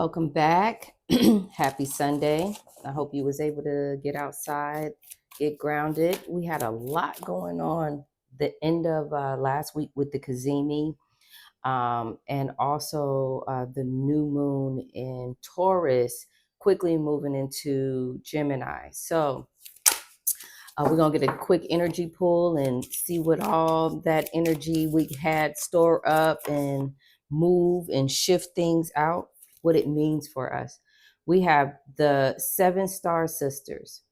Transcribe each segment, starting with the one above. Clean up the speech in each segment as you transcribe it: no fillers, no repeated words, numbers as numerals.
Welcome back. Happy Sunday. I hope you was able to get outside, get grounded. We had a lot going on the end of last week with the Kazemi, and also the new moon in Taurus, quickly moving into Gemini. So we're going to get a quick energy pull and see what all that energy we had store up and move and shift things out, what it means for us. We have the 7 star sisters,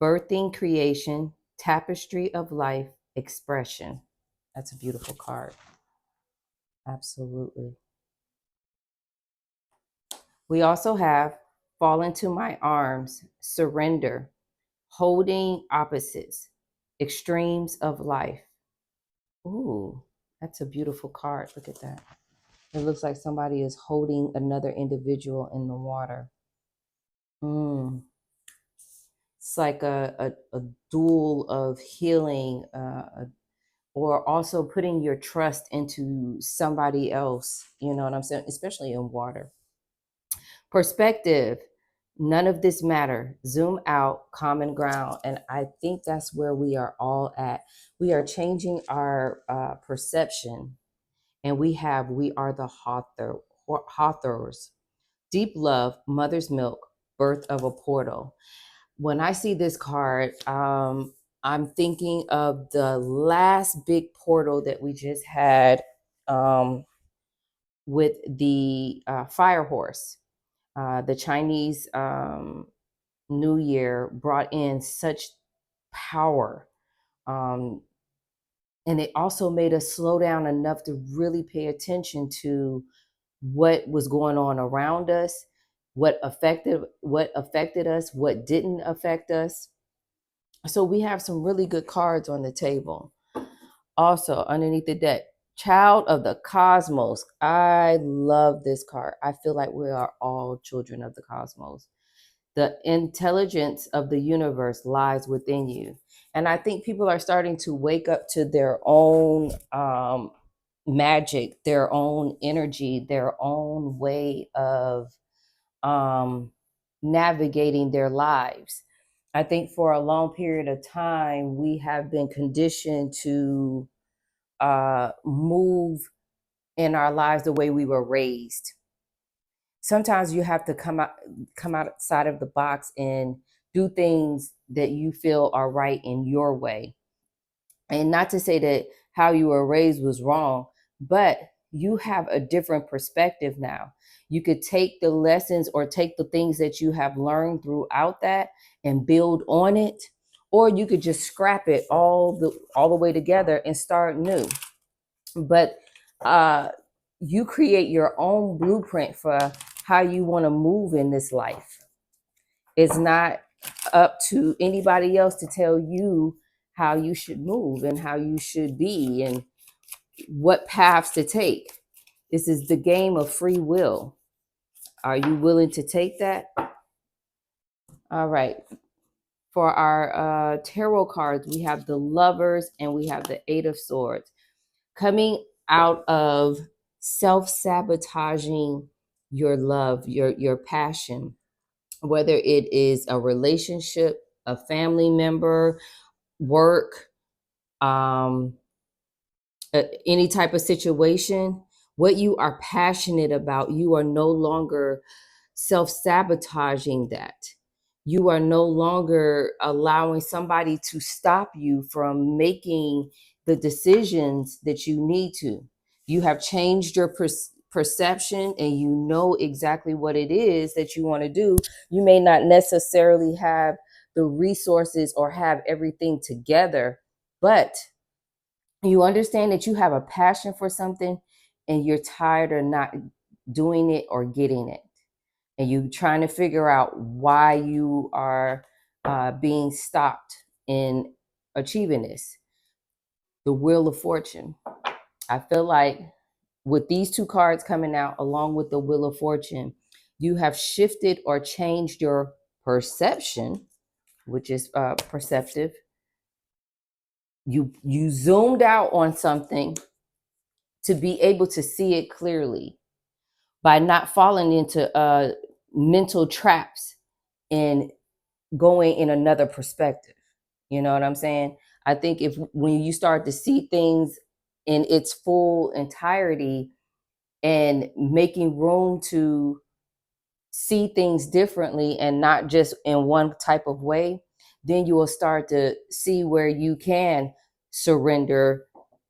birthing creation, tapestry of life, expression. That's a beautiful card. Absolutely. We also have fall into my arms, surrender, holding opposites, extremes of life. Ooh, that's a beautiful card. Look at that. It looks like somebody is holding another individual in the water. It's like a duel of healing, or also putting your trust into somebody else. You know what I'm saying? Especially in water. Perspective. None of this matter. Zoom out, common ground. And I think that's where we are all at. We are changing our perception. And we are the Hawthors. Deep love, mother's milk, birth of a portal. When I see this card, I'm thinking of the last big portal that we just had, with the fire horse. The Chinese New Year brought in such power. And it also made us slow down enough to really pay attention to what was going on around us, what affected us, what didn't affect us. So we have some really good cards on the table. Also, underneath the deck, child of the cosmos. I love this card. I feel like we are all children of the cosmos. The intelligence of the universe lies within you. And I think people are starting to wake up to their own magic, their own energy, their own way of navigating their lives. I think for a long period of time, we have been conditioned to move in our lives the way we were raised. Sometimes you have to come outside of the box and do things that you feel are right in your way. And not to say that how you were raised was wrong, but you have a different perspective now. You could take the lessons or take the things that you have learned throughout that and build on it, or you could just scrap it all the way together and start new. But you create your own blueprint for how you want to move in this life. It's not up to anybody else to tell you how you should move and how you should be and what paths to take. This is the game of free will. Are you willing to take that? All right. For our tarot cards, we have the Lovers and we have the 8 of Swords. Coming out of self-sabotaging your love, your passion, whether it is a relationship, a family member, work, any type of situation, what you are passionate about, you are no longer self-sabotaging that. You are no longer allowing somebody to stop you from making the decisions that you need to. You have changed your perception and you know exactly what it is that you want to do. You may not necessarily have the resources or have everything together, but you understand that you have a passion for something and you're tired of not doing it or getting it. And you trying to figure out why you are being stopped in achieving this. The Wheel of Fortune. I feel like with these 2 cards coming out along with the Wheel of Fortune, you have shifted or changed your perception, which is perceptive. You zoomed out on something to be able to see it clearly. by not falling into mental traps and going in another perspective. You know what I'm saying? I think if when you start to see things in its full entirety and making room to see things differently and not just in one type of way, then you will start to see where you can surrender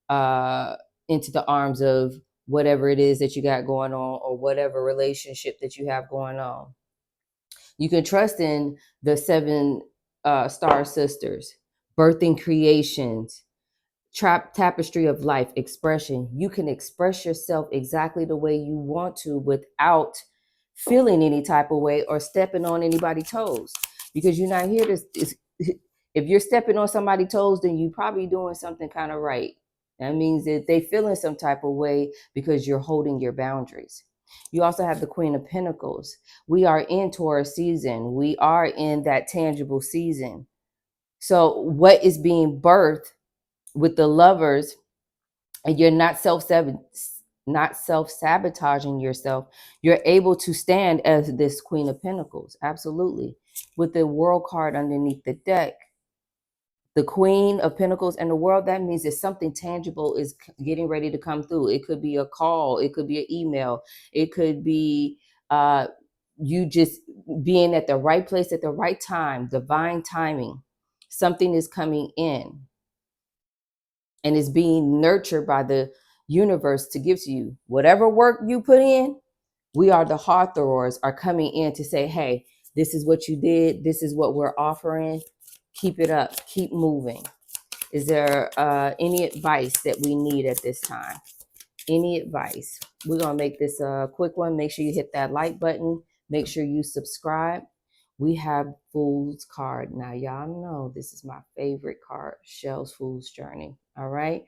uh, into the arms of whatever it is that you got going on or whatever relationship that you have going on. You can trust in the seven star sisters, birthing creations, tapestry of life, expression. You can express yourself exactly the way you want to without feeling any type of way or stepping on anybody's toes, because you're not here to if you're stepping on somebody's toes, then you probably doing something kind of right. That means that they feel in some type of way because you're holding your boundaries. You also have the Queen of Pentacles. We are in Taurus season. We are in that tangible season. So what is being birthed with the Lovers, and you're not self-sabotaging yourself, you're able to stand as this Queen of Pentacles. Absolutely. With the World card underneath the deck, the Queen of Pentacles and the World, that means that something tangible is getting ready to come through. It could be a call, it could be an email, it could be you just being at the right place at the right time, divine timing. Something is coming in and is being nurtured by the universe to give to you. Whatever work you put in, we are the Hawthorns are coming in to say, hey, this is what you did. This is what we're offering. Keep it up. Keep moving. Is there any advice that we need at this time? Any advice? We're going to make this a quick one. Make sure you hit that like button. Make sure you subscribe. We have Fool's card. Now, y'all know this is my favorite card, Shell's Fool's Journey. All right.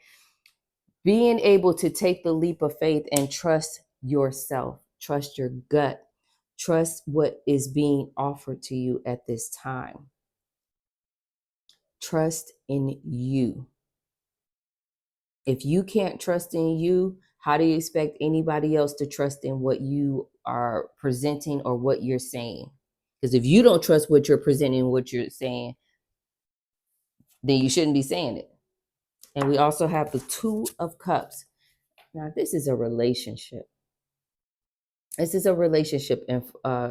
Being able to take the leap of faith and trust yourself, trust your gut, trust what is being offered to you at this time. Trust in you. If you can't trust in you, how do you expect anybody else to trust in what you are presenting or what you're saying? Because if you don't trust what you're presenting, what you're saying, then you shouldn't be saying it. And we also have the Two of Cups. Now, this is a relationship. This is a relationship in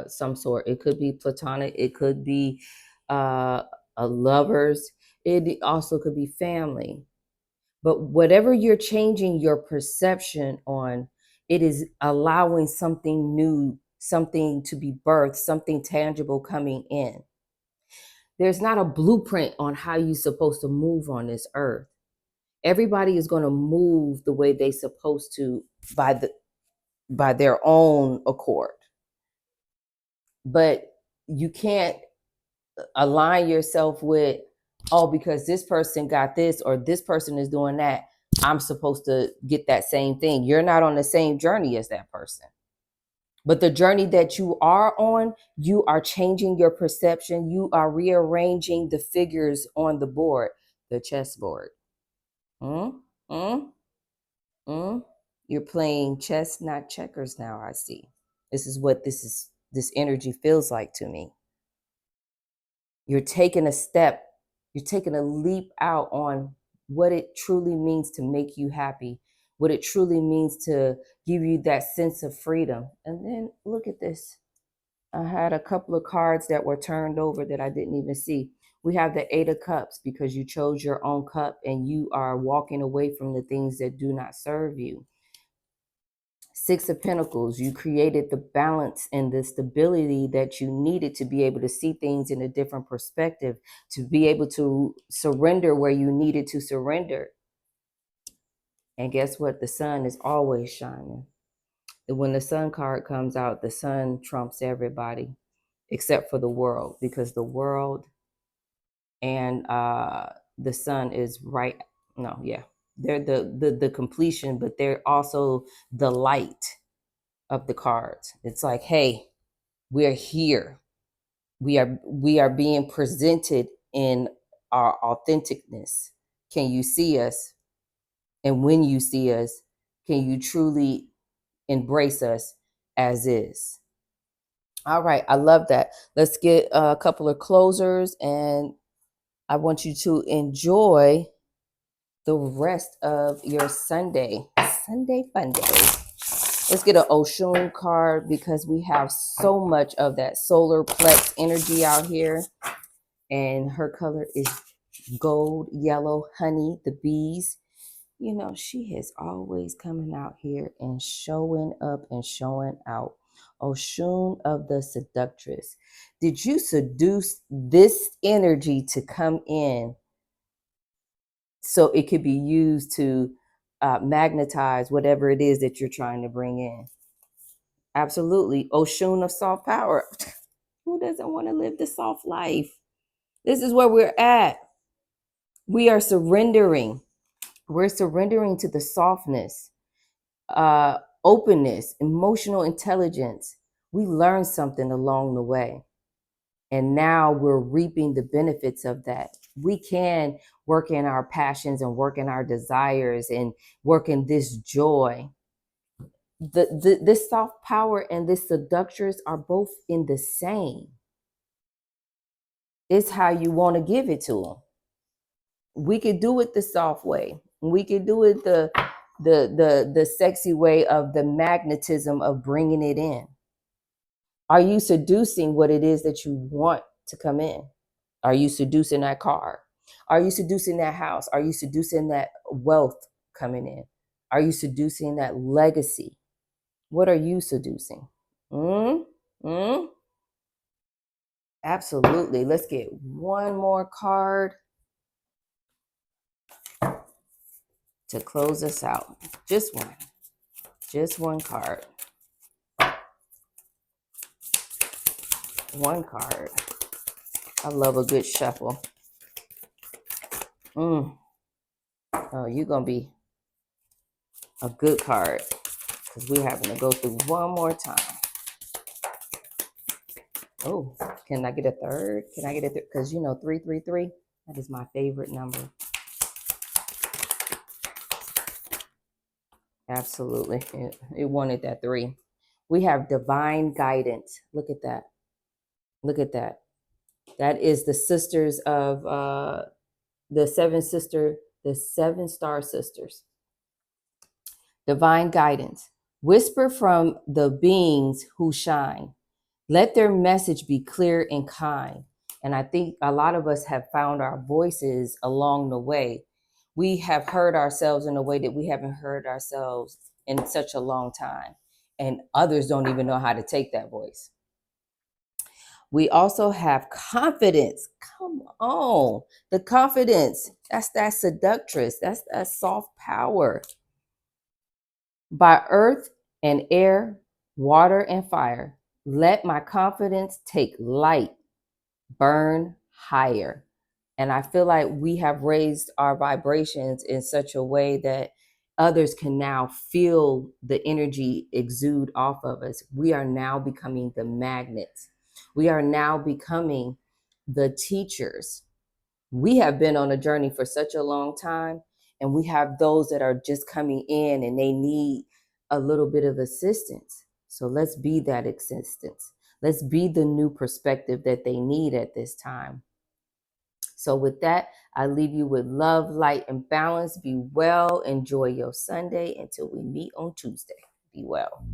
some sort. It could be platonic. It could be a lovers. It also could be family. But whatever you're changing your perception on, it is allowing something new, something to be birthed, something tangible coming in. There's not a blueprint on how you're supposed to move on this earth. Everybody is going to move the way they're supposed to by their own accord. But you can't align yourself with, oh, because this person got this or this person is doing that, I'm supposed to get that same thing. You're not on the same journey as that person. But the journey that you are on, you are changing your perception. You are rearranging the figures on the board, the chessboard. Mm, mm, mm. You're playing chess, not checkers now, I see. This is what this energy feels like to me. You're taking a step, you're taking a leap out on what it truly means to make you happy, what it truly means to give you that sense of freedom. And then look at this. I had a couple of cards that were turned over that I didn't even see. We have the Eight of Cups because you chose your own cup and you are walking away from the things that do not serve you. Six of Pentacles, you created the balance and the stability that you needed to be able to see things in a different perspective, to be able to surrender where you needed to surrender. And guess what? The sun is always shining. And when the sun card comes out, the sun trumps everybody except for the world, because the world and the sun is right. No, yeah. They're the completion, but they're also the light of the cards. It's like, hey, we're here. We are being presented in our authenticness. Can you see us? And when you see us, can you truly embrace us as is. All right, I love that. Let's get a couple of closers, and I want you to enjoy the rest of your Sunday. Sunday fun day. Let's get an Oshun card because we have so much of that solar plex energy out here. And her color is gold, yellow, honey, the bees. You know, she is always coming out here and showing up and showing out. Oshun of the seductress. Did you seduce this energy to come in so it could be used to magnetize whatever it is that you're trying to bring in? Absolutely. Oshun of soft power. Who doesn't want to live the soft life? This is where we're at. We are surrendering. We're surrendering to the softness, openness, emotional intelligence. We learned something along the way. And now we're reaping the benefits of that. We can work in our passions and work in our desires and work in this joy. This soft power and this seductress are both in the same. It's how you want to give it to them. We could do it the soft way. We could do it the sexy way of the magnetism of bringing it in. Are you seducing what it is that you want to come in? Are you seducing that car? Are you seducing that house? Are you seducing that wealth coming in? Are you seducing that legacy? What are you seducing? Mm? Mm? Absolutely. Let's get one more card to close us out. Just one. Just one card. One card. I love a good shuffle. Oh, you're going to be a good card because we're having to go through one more time. Oh, can I get a third? Can I get a third? Because, 333, that is my favorite number. Absolutely. It wanted that 3. We have divine guidance. Look at that. Look at that. That is the sisters of the 7-star sisters. Divine guidance. Whisper from the beings who shine. Let their message be clear and kind. And I think a lot of us have found our voices along the way. We have heard ourselves in a way that we haven't heard ourselves in such a long time. And others don't even know how to take that voice. We also have confidence. Come on. The confidence. That's that seductress. That's that soft power. By earth and air, water and fire, let my confidence take light, burn higher. And I feel like we have raised our vibrations in such a way that others can now feel the energy exude off of us. We are now becoming the magnets. We are now becoming the teachers. We have been on a journey for such a long time, and we have those that are just coming in and they need a little bit of assistance. So let's be that assistance. Let's be the new perspective that they need at this time. So with that, I leave you with love, light, and balance. Be well. Enjoy your Sunday until we meet on Tuesday. Be well.